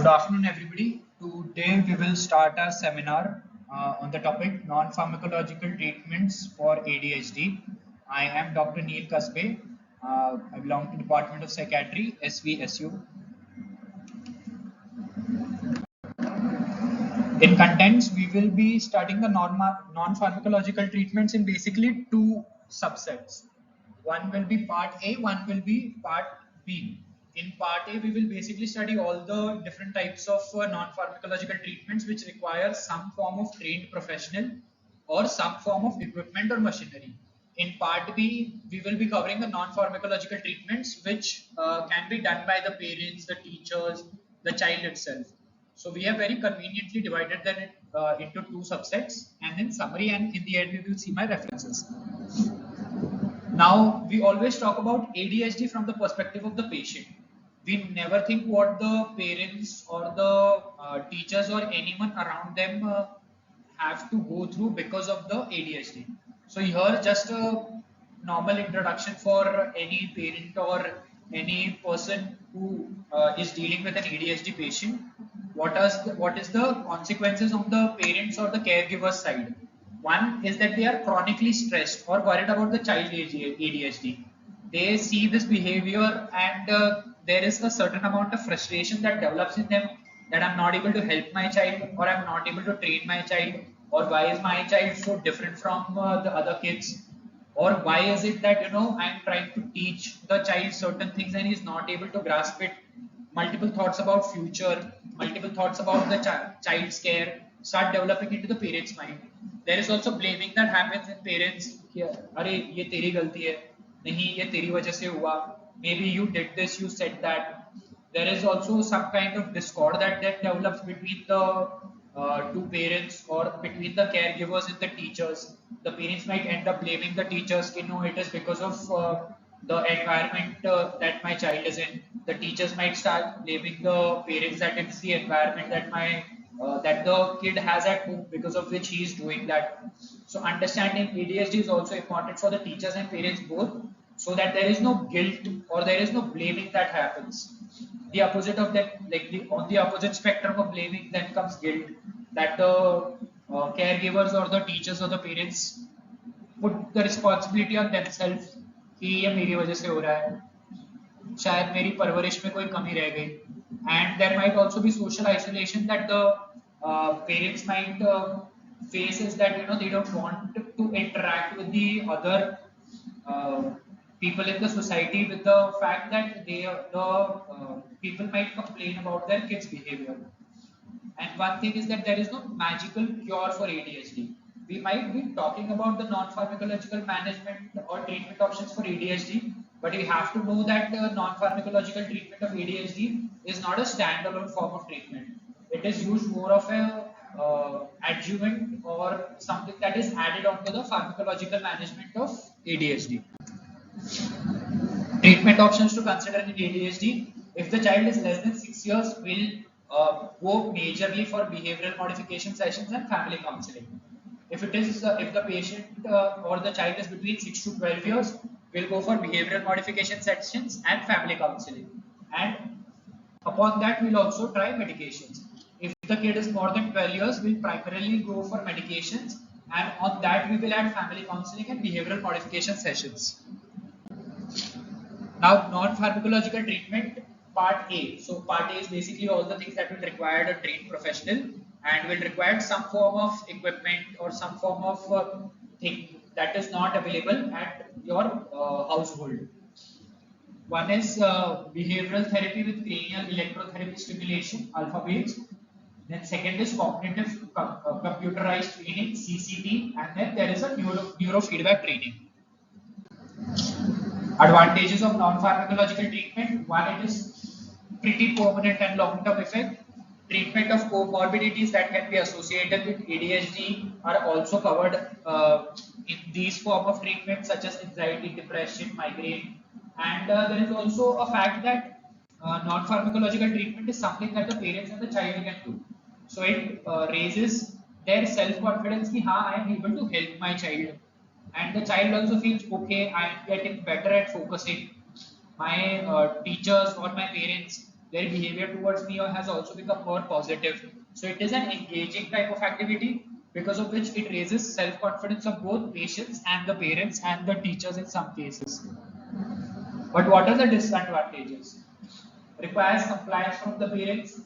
Good afternoon, everybody. Today we will start our seminar on the topic non-pharmacological treatments for ADHD. I am Dr. Neal Kasbe. I belong to Department of Psychiatry, SVSU. In contents, we will be studying the non-pharmacological treatments in basically two subsets. One will be part A, one will be part B. In part A, we will basically study all the different types of non-pharmacological treatments which require some form of trained professional or some form of equipment or machinery. In part B, we will be covering the non-pharmacological treatments which can be done by the parents, the teachers, the child itself. So we have very conveniently divided them into two subsets, and in summary and in the end we will see my references. Now, we always talk about ADHD from the perspective of the patient. We never think what the parents or the teachers or anyone around them have to go through because of the ADHD. So here just a normal introduction for any parent or any person who is dealing with an ADHD patient. What is the consequences on the parents or the caregiver's side? One is that they are chronically stressed or worried about the child ADHD. They see this behavior and there is a certain amount of frustration that develops in them that I'm not able to help my child or I'm not able to train my child, or why is my child so different from the other kids, or why is it that I'm trying to teach the child certain things and he's not able to grasp it. Multiple thoughts about future, multiple thoughts about the child's care start developing into the parents' mind. There is also blaming that happens in parents. अरे ये तेरी गलती है, नहीं ये तेरी वजह से हुआ. Maybe you did this, you said that. There is also some kind of discord that develops between the two parents or between the caregivers and the teachers. The parents might end up blaming the teachers. It is because of the environment that my child is in. The teachers might start blaming the parents that it's the environment that the kid has at home because of which he is doing that. So understanding ADHD is also important for the teachers and parents both, so that there is no guilt or there is no blaming that happens. The opposite of that, on the opposite spectrum of blaming, then comes guilt, that the caregivers or the teachers or the parents put the responsibility on themselves कि ये मेरी वजह से हो रहा है, शायद मेरी परवरिश में कोई कमी रह गई. And there might also be social isolation that the parents might face, is that they don't want to interact with the other people in the society, with the fact that people might complain about their kids' behavior. And one thing is that there is no magical cure for ADHD. We might be talking about the non-pharmacological management or treatment options for ADHD, but you have to know that non-pharmacological treatment of ADHD is not a standalone form of treatment. It is used more of a adjuvant or something that is added onto the pharmacological management of ADHD. Treatment options to consider in ADHD: if the child is less than 6 years, we'll go majorly for behavioral modification sessions and family counseling. If the patient or the child is between 6 to 12 years, we'll go for behavioral modification sessions and family counseling. And upon that, we'll also try medications. If the kid is more than 12 years, we'll primarily go for medications, and on that we will add family counseling and behavioral modification sessions. Now, non-pharmacological treatment, part A. So part A is basically all the things that will require a trained professional and will require some form of equipment or some form of thing that is not available at your household. One is behavioral therapy with cranial electrotherapy stimulation, alpha waves. Then second is cognitive computerized training, CCT, and then there is a neurofeedback training. Advantages of non-pharmacological treatment: one, it is pretty permanent and long-term effect. Treatment of comorbidities that can be associated with ADHD are also covered in these form of treatment, such as anxiety, depression, migraine. And there is also a fact that non-pharmacological treatment is something that the parents and the child can do. So it raises their self-confidence कि हाँ, I am able to help my child. And the child also feels, okay, I am getting better at focusing. My teachers or my parents their behavior towards me has also become more positive. So it is an engaging type of activity, because of which it raises self-confidence of both patients and the parents and the teachers in some cases. But what are the disadvantages? Requires compliance from the parents.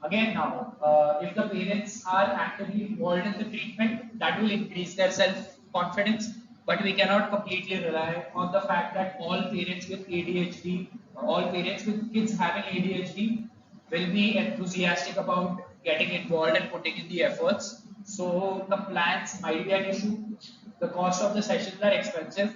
Again now, if the parents are actively involved in the treatment, that will increase their self-confidence. But we cannot completely rely on the fact that all parents with ADHD, all parents with kids having ADHD will be enthusiastic about getting involved and putting in the efforts. So compliance might be an issue. The cost of the sessions are expensive.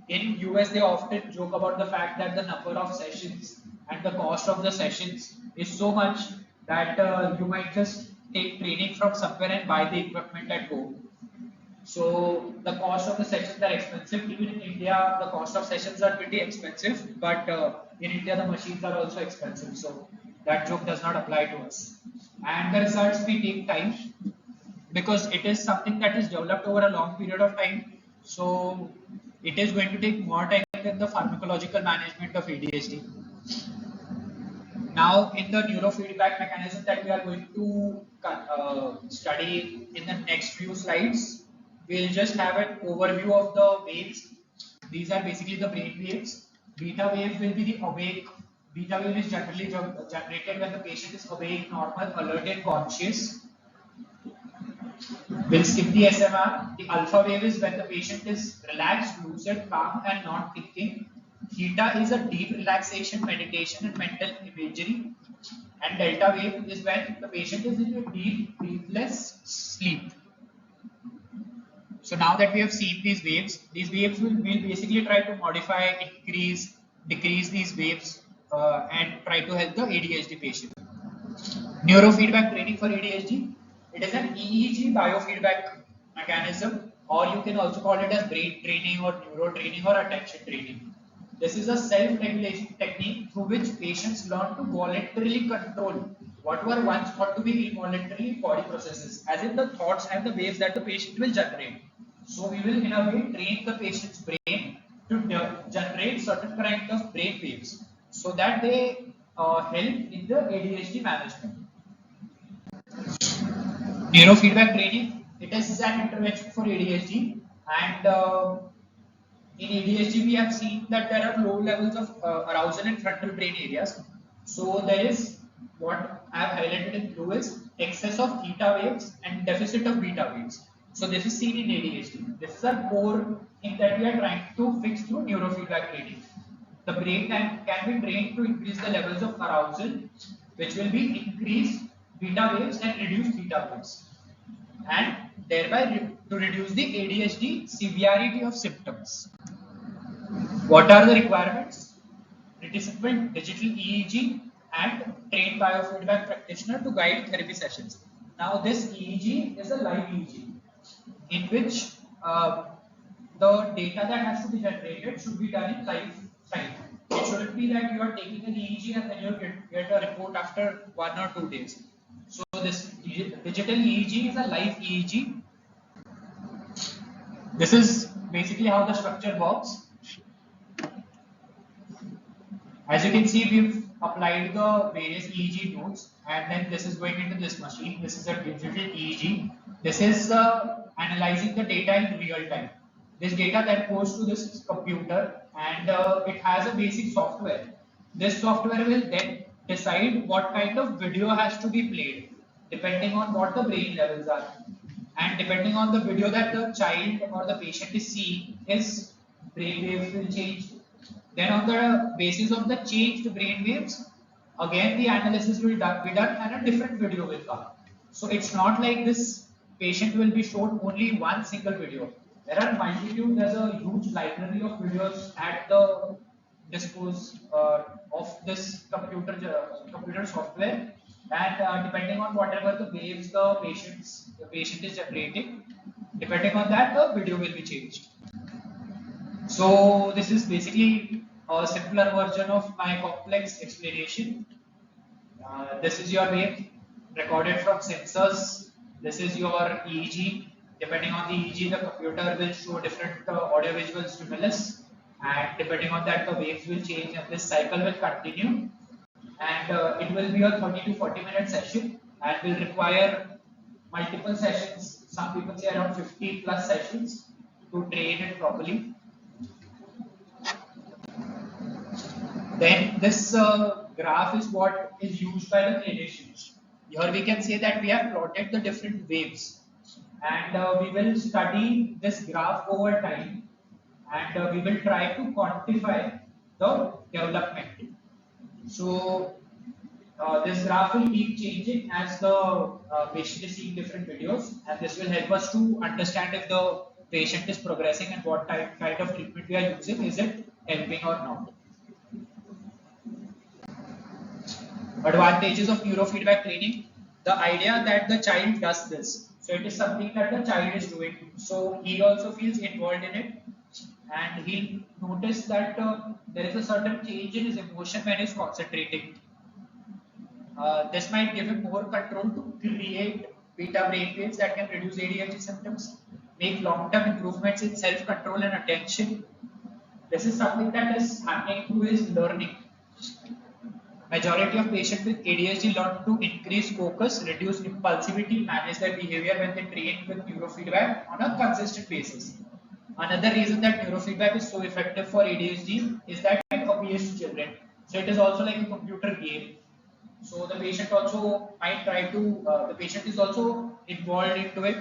In US, they often joke about the fact that the number of sessions and the cost of the sessions is so much that you might just take training from somewhere and buy the equipment at home. So the cost of the sessions are expensive. Even in India, the cost of sessions are pretty expensive, but in India, the machines are also expensive. So that joke does not apply to us. And the results may take time, because it is something that is developed over a long period of time. So it is going to take more time than the pharmacological management of ADHD. Now, in the neurofeedback mechanism that we are going to study in the next few slides, we'll just have an overview of the waves. These are basically the brain waves. Beta wave will be the awake. Beta wave is generally generated when the patient is awake, normal, alert, and conscious. We'll skip the SMR. The alpha wave is when the patient is relaxed, lucid, calm, and not thinking. Theta is a deep relaxation, meditation, and mental imagery. And delta wave is when the patient is in a deep, breathless sleep. So now that we have seen these waves will basically try to modify, increase, decrease these waves and try to help the ADHD patient. Neurofeedback training for ADHD. It is an EEG biofeedback mechanism, or you can also call it as brain training or neuro training or attention training. This is a self-regulation technique through which patients learn to voluntarily control what were once thought to be involuntary body processes, as in the thoughts and the waves that the patient will generate. So we will in a way train the patient's brain to generate certain kind of brain waves, so that they help in the ADHD management. Neurofeedback training, it is an intervention for ADHD, and in ADHD we have seen that there are low levels of arousal in frontal brain areas. So there is what I have highlighted in blue is excess of theta waves and deficit of beta waves. So this is seen in ADHD. This is a core thing that we are trying to fix through neurofeedback training. The brain can be trained to increase the levels of arousal, which will be increased beta waves and reduce theta waves, and thereby to reduce the ADHD severity of symptoms. What are the requirements? Participant, digital EEG, and trained biofeedback practitioner to guide therapy sessions. Now this EEG is a live EEG, in which the data that has to be generated should be done in live time. It shouldn't be that you are taking an EEG and then you get a report after 1 or 2 days. So this digital EEG is a live EEG. This is basically how the structure works. As you can see, we've applied the various EEG nodes, and then this is going into this machine. This is a digital EEG. This is analyzing the data in real time. This data then goes to this computer, and it has a basic software. This software will then decide what kind of video has to be played, depending on what the brain levels are. And depending on the video that the child or the patient is seeing, his brain waves will change. Then on the basis of the changed brain waves, again the analysis will be done and a different video will come. So it's not like this patient will be shown only one single video. There are multitude, there's a huge library of videos at the dispose of this computer software, and depending on whatever the waves the patient is generating, depending on that the video will be changed. So this is basically a simpler version of my complex explanation. This is your wave recorded from sensors. This is your EEG. Depending on the EEG, the computer will show different audiovisual stimulus, and depending on that, the waves will change, and this cycle will continue. and it will be a 30 to 40-minute session and will require multiple sessions. Some people say around 50 plus sessions to train it properly. Then this graph is what is used by the clinicians. Here we can say that we have plotted the different waves, and we will study this graph over time, and we will try to quantify the development. So this graph will keep changing as the patient is seeing different videos, and this will help us to understand if the patient is progressing and what kind of treatment we are using, is it helping or not. Advantages of neurofeedback training. The idea that the child does this. So it is something that the child is doing. So he also feels involved in it, and he'll notice that there is a certain change in his emotion when he's concentrating. This might give him more control to create beta brain waves that can reduce ADHD symptoms, make long-term improvements in self-control and attention. This is something that is happening through his learning. Majority of patients with ADHD learn to increase focus, reduce impulsivity, manage their behavior when they train with neurofeedback on a consistent basis. Another reason that neurofeedback is so effective for ADHD is that it appeals to children. So it is also like a computer game. So the patient also might try to, the patient is also involved into it.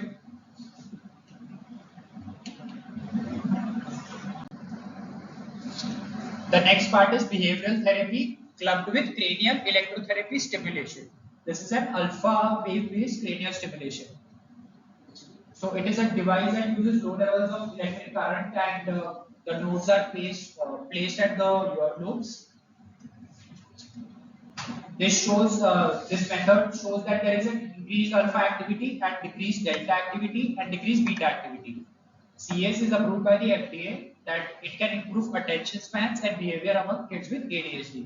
The next part is behavioral therapy clubbed with cranial electrotherapy stimulation. This is an alpha wave based cranial stimulation. So it is a device that uses low levels of electric current, and the nodes are placed at the earlobes. This method shows that there is an increased alpha activity and decreased delta activity and decreased beta activity. CS is approved by the FDA that it can improve attention spans and behavior among kids with ADHD.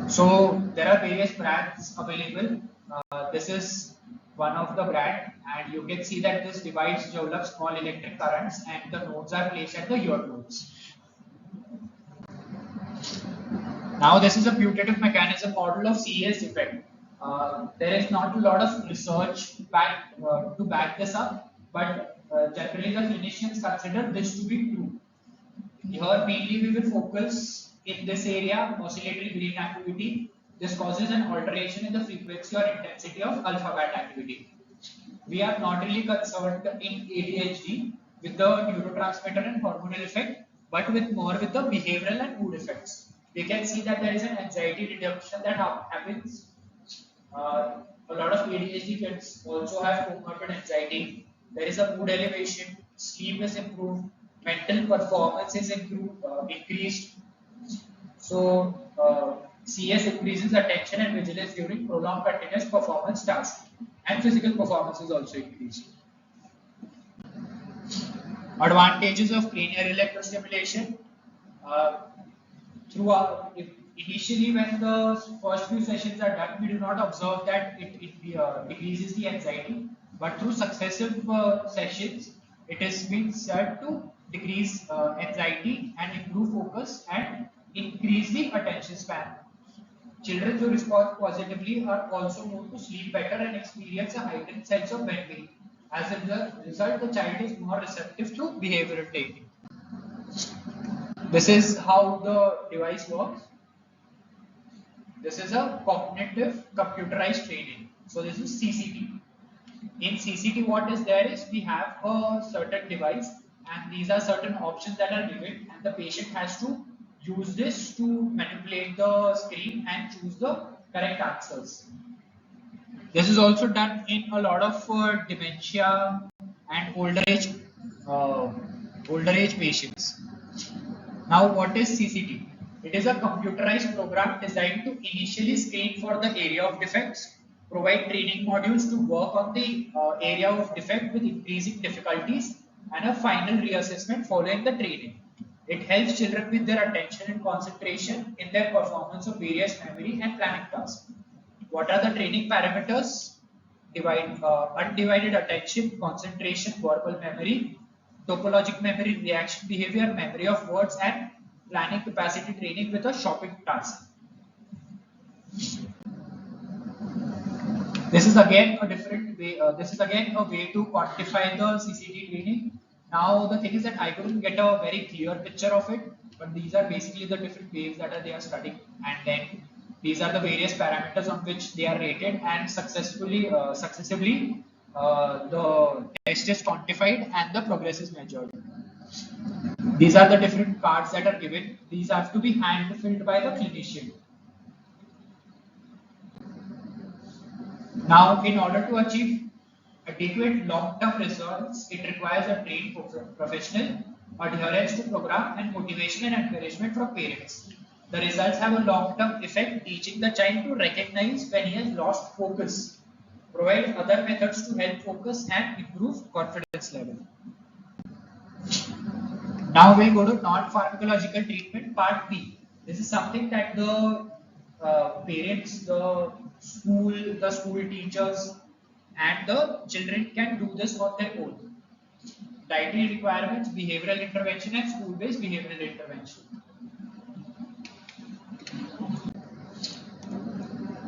So there are various brands available. This is one of the brand, and you can see that this device develops small electric currents and the nodes are placed at the earlobes. Now this is a putative mechanism model of CES effect. There is not a lot of research to back this up, but generally the clinicians consider this to be true. Here mainly we will focus in this area, oscillatory brain activity. This causes an alteration in the frequency or intensity of alpha beta activity. We are not really concerned in ADHD with the neurotransmitter and hormonal effect, but more with the behavioral and mood effects. We can see that there is an anxiety reduction that happens. A lot of ADHD kids also have comorbid anxiety. There is a mood elevation, sleep is improved, mental performance is increased. So CS increases attention and vigilance during prolonged continuous performance tasks, and physical performance is also increased. Advantages of cranial electrostimulation. Initially, when the first few sessions are done, we do not observe that it decreases the anxiety, but through successive sessions, it has been said to decrease anxiety and improve focus and increase the attention span. Children who respond positively are also known to sleep better and experience a heightened sense of well-being. As a result, the child is more receptive to behavioral training. This is how the device works. This is a cognitive computerized training. So this is CCT. In CCT, what is there is we have a certain device, and these are certain options that are given, and the patient has to use this to manipulate the screen and choose the correct answers. This is also done in a lot of dementia and older age patients. Now, what is CCT? It is a computerized program designed to initially screen for the area of defects, provide training modules to work on the area of defect with increasing difficulties, and a final reassessment following the training. It helps children with their attention and concentration in their performance of various memory and planning tasks. What are the training parameters? Undivided attention, concentration, verbal memory, topologic memory, reaction behavior, memory of words, and planning capacity training with a shopping task. This is again a different way. This is again a way to quantify the CCT training. Now the thing is that I couldn't get a very clear picture of it, but these are basically the different waves that they are studying, and then these are the various parameters on which they are rated, and successively the test is quantified and the progress is measured. These are the different cards that are given. These have to be hand filled by the clinician. Now, in order to achieve adequate long-term results, it requires a trained professional, adherence to program, and motivation and encouragement from parents. The results have a long-term effect, teaching the child to recognize when he has lost focus, provide other methods to help focus and improve confidence level. Now we'll go to non-pharmacological treatment part B. This is something that the parents, the school teachers, and the children can do this on their own. Dietary requirements, behavioral intervention, and school-based behavioral intervention.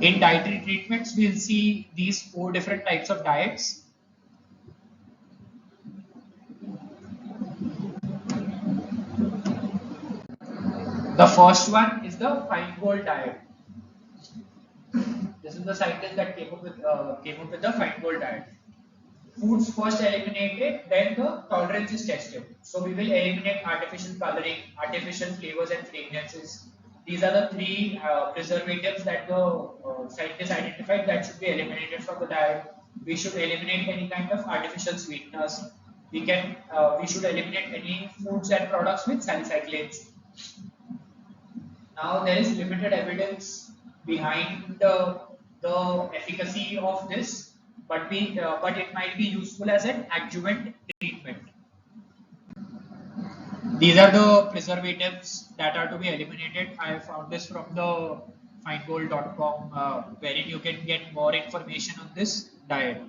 In dietary treatments, we'll see these 4 different types of diets. The first one is the Feingold diet. This is the scientist that came up with the Feingold diet. Foods first eliminated, then the tolerance is tested. So we will eliminate artificial coloring, artificial flavors and fragrances. These are the 3 preservatives that the scientists identified that should be eliminated from the diet. We should eliminate any kind of artificial sweeteners. We should eliminate any foods and products with salicylates. Now there is limited evidence behind the efficacy of this, but it might be useful as an adjuvant treatment. These are the preservatives that are to be eliminated. I found this from the feingold.com, wherein you can get more information on this diet.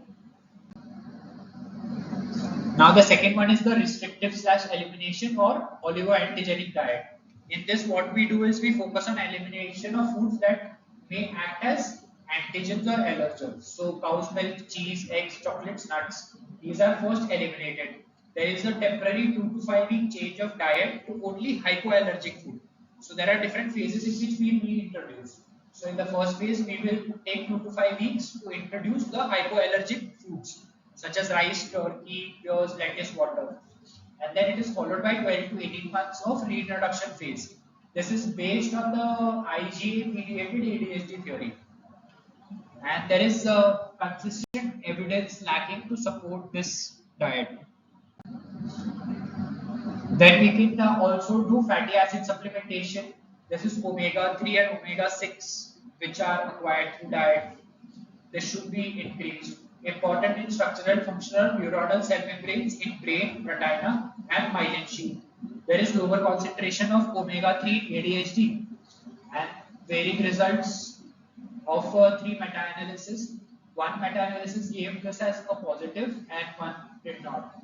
Now the second one is the restrictive / elimination or oligoantigenic diet. In this, what we do is we focus on elimination of foods that may act as antigens or allergens. So cow's milk, cheese, eggs, chocolates, nuts. These are first eliminated. There is a temporary 2 to 5 week change of diet to only hypoallergic food. So there are different phases in which we reintroduce. So in the first phase, we will take 2 to 5 weeks to introduce the hypoallergic foods such as rice, turkey, pears, lettuce, water. And then it is followed by 12 to 18 months of reintroduction phase. This is based on the IgA mediated ADHD theory. And there is consistent evidence lacking to support this diet. Then we can also do fatty acid supplementation. This is omega-3 and omega-6 which are acquired through diet. This should be increased. Important in structural, functional, neuronal cell membranes in brain, retina, and myelin sheath. There is lower concentration of omega-3 ADHD, and varying results of 3 meta-analysis. One meta-analysis gave this as a positive, and one did not.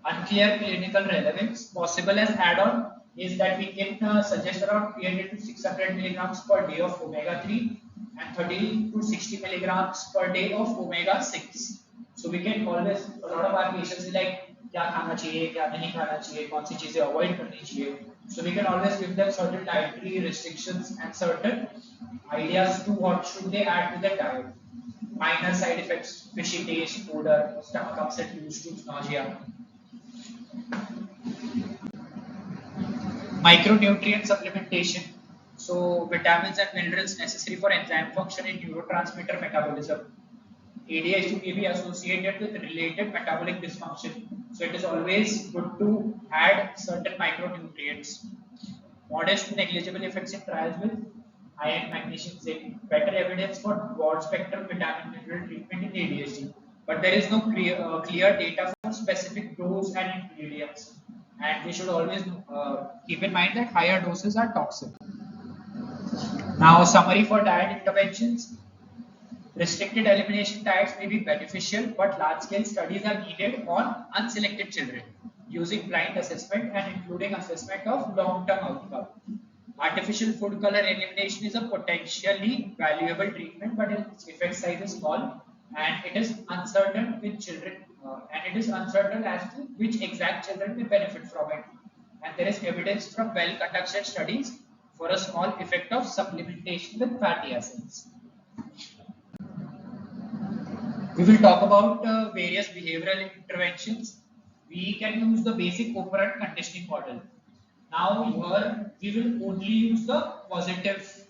Unclear clinical relevance. Possible as add-on is that we can suggest around 300 to 600 milligrams per day of omega-3 and 30 to 60 milligrams per day of omega-6. So we can always, a lot of our patients are like, क्या खाना चाहिए, क्या नहीं खाना चाहिए, कौन सी चीजें avoid करनी चाहिए. So we can always give them certain dietary restrictions and certain ideas to what should they add to their diet. Minor side effects: fishy taste, odor, stomach upset, loose stools, nausea. Micronutrient supplementation. So vitamins and minerals necessary for enzyme function in neurotransmitter metabolism. ADHD may be associated with related metabolic dysfunction. So it is always good to add certain micronutrients. Modest to negligible effects in trials with iron, magnesium, zinc. Better evidence for broad spectrum vitamin mineral treatment in ADHD. But there is no clear data for specific dose and ingredients. And we should always keep in mind that higher doses are toxic. Now, summary for diet interventions. Restricted elimination diets may be beneficial, but large-scale studies are needed on unselected children. using blind assessment and including assessment of long-term outcome. Artificial food color elimination is a potentially valuable treatment, but its effect size is small, and it is uncertain which children, and it is uncertain as to which exact children may benefit from it. And there is evidence from well-conducted studies for a small effect of supplementation with fatty acids. We will talk about various behavioral interventions. We can use the basic operant conditioning model. Now here we will only use the positive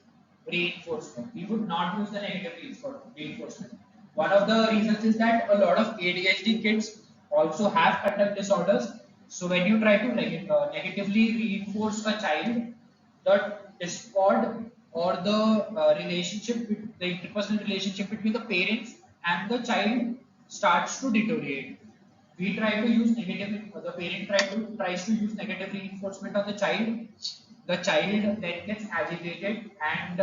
reinforcement. We would not use the negative reinforcement. One of the reasons is that a lot of ADHD kids also have conduct disorders. So when you try to negatively reinforce a child, the discord or the the interpersonal relationship between the parents and the child starts to deteriorate. We try to use negative, the parent tries to use negative reinforcement on the child. The child then gets agitated and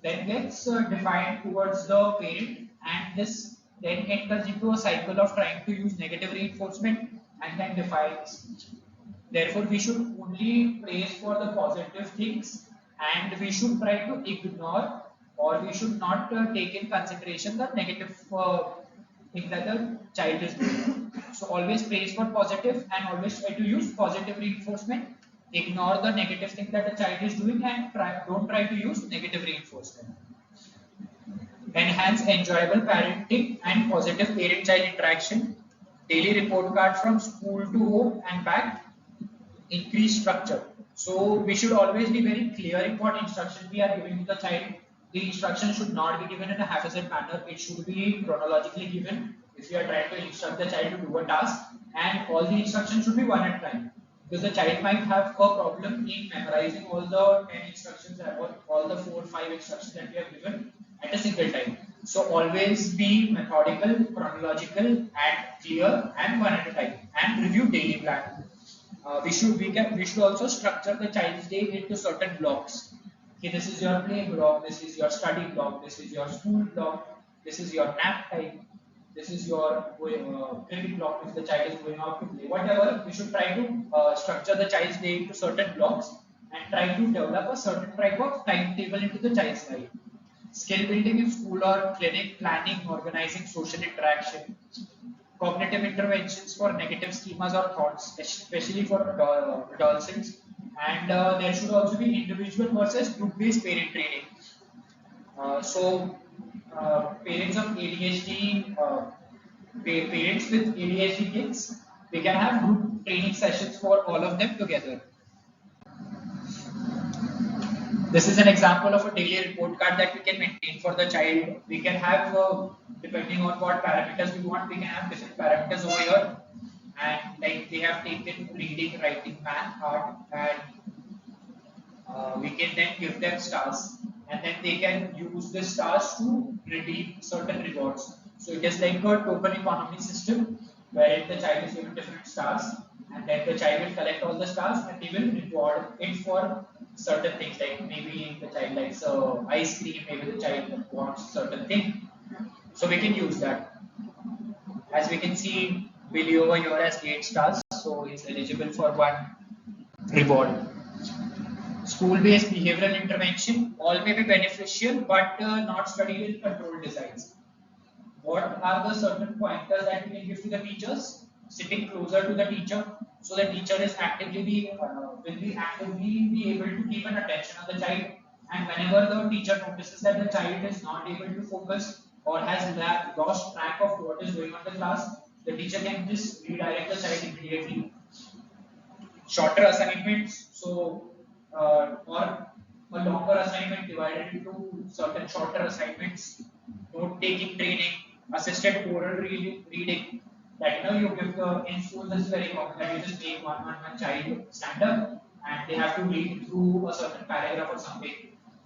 then gets defiant towards the parent, and this then enters into a cycle of trying to use negative reinforcement and then defiance. Therefore, we should only praise for the positive things, and we should try to ignore, or we should not take in consideration the negative things that the child is doing. So always praise for positive and always try to use positive reinforcement. Ignore the negative thing that the child is doing and don't try to use negative reinforcement. Enhance enjoyable parenting and positive parent-child interaction. Daily report card from school to home and back. Increase structure. So we should always be very clear in what instruction we are giving to the child. The instruction should not be given in a haphazard manner. It should be chronologically given. If you are trying to instruct the child to do a task, and all the instructions should be one at a time, because the child might have a problem in memorizing all the 10 instructions or all the 4 or 5 instructions that we have given at a single time. So always be methodical, chronological, and clear, and one at a time, and review daily plan. We should also structure the child's day into certain blocks. Okay, this is your play block, this is your study block, this is your school block, this is your nap time, this is your cricket block if the child is going out to play. Whatever, we should try to structure the child's day into certain blocks and try to develop a certain type of timetable into the child's life. Skill building in school or clinic, planning, organizing social interaction. Cognitive interventions for negative schemas or thoughts, especially for adolescents. And there should also be individual versus group-based parent training. Parents of ADHD, parents with ADHD kids, we can have group training sessions for all of them together. This is an example of a daily report card that we can maintain for the child. We can have, depending on what parameters we want, we can have different parameters over here. And like they have taken reading, writing, math, art, and we can then give them stars. And then they can use the stars to redeem certain rewards. So it is like a token economy system wherein the child is given different stars, and then the child will collect all the stars and they will reward it for certain things, like maybe the child likes ice cream, maybe the child wants certain thing. So we can use that. As we can see, Billy over here has 8 stars, so he's eligible for 1 reward. School-based behavioral intervention, all may be beneficial, but not studied in controlled designs. What are the certain pointers that we can give to the teachers? Sitting closer to the teacher, so the teacher is will be actively be able to keep an attention on the child, and whenever the teacher notices that the child is not able to focus or has lost track of what is going on in the class, the teacher can just redirect the child immediately. Shorter assignments, so or a longer assignment divided into certain shorter assignments. Note taking training, assisted oral reading. That you give in school, this is very common that you just make one child stand up and they have to read through a certain paragraph or something.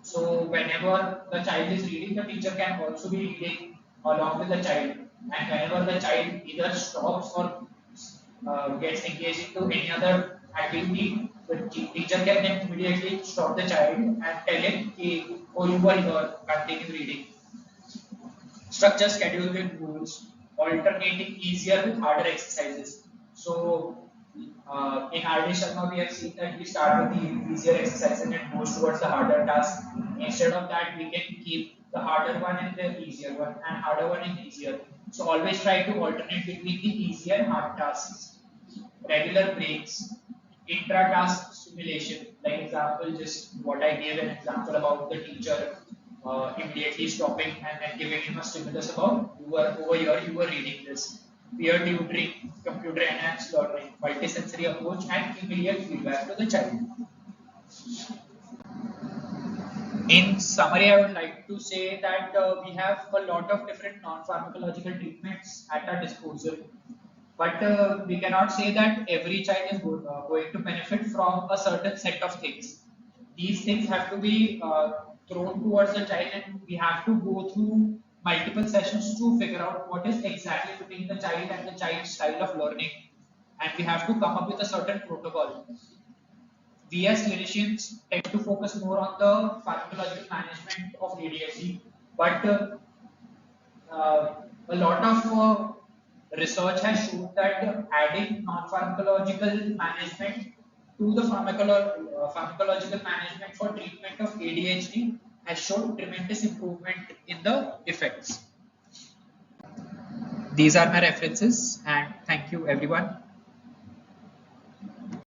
So whenever the child is reading, the teacher can also be reading along with the child. And whenever the child either stops or gets engaged into any other activity, the teacher can then immediately stop the child and tell him, oh, you were here, continue reading. Structure schedule with rules, alternating easier with harder exercises. So In RD Sharma, we have seen that we start with the easier exercise and it goes towards the harder task. Instead of that, we can keep the harder one and the easier one, and harder one and easier. So always try to alternate between the easy and hard tasks. Regular breaks, intra-task stimulation. Like example, just what I gave an example about the teacher immediately stopping and then giving him a stimulus about you were over here, you were reading this. Peer tutoring, computer enhanced learning, multisensory approach, and immediate feedback to the child. In summary, I would like to say that we have a lot of different non-pharmacological treatments at our disposal, but we cannot say that every child is going to benefit from a certain set of things. These things have to be thrown towards the child, and we have to go through multiple sessions to figure out what is exactly fitting the child and the child's style of learning, and we have to come up with a certain protocol. We as clinicians tend to focus more on the pharmacological management of ADHD, but a lot of research has shown that adding non-pharmacological management to the pharmacological management for treatment of ADHD has shown tremendous improvement in the effects. These are my references, and thank you everyone.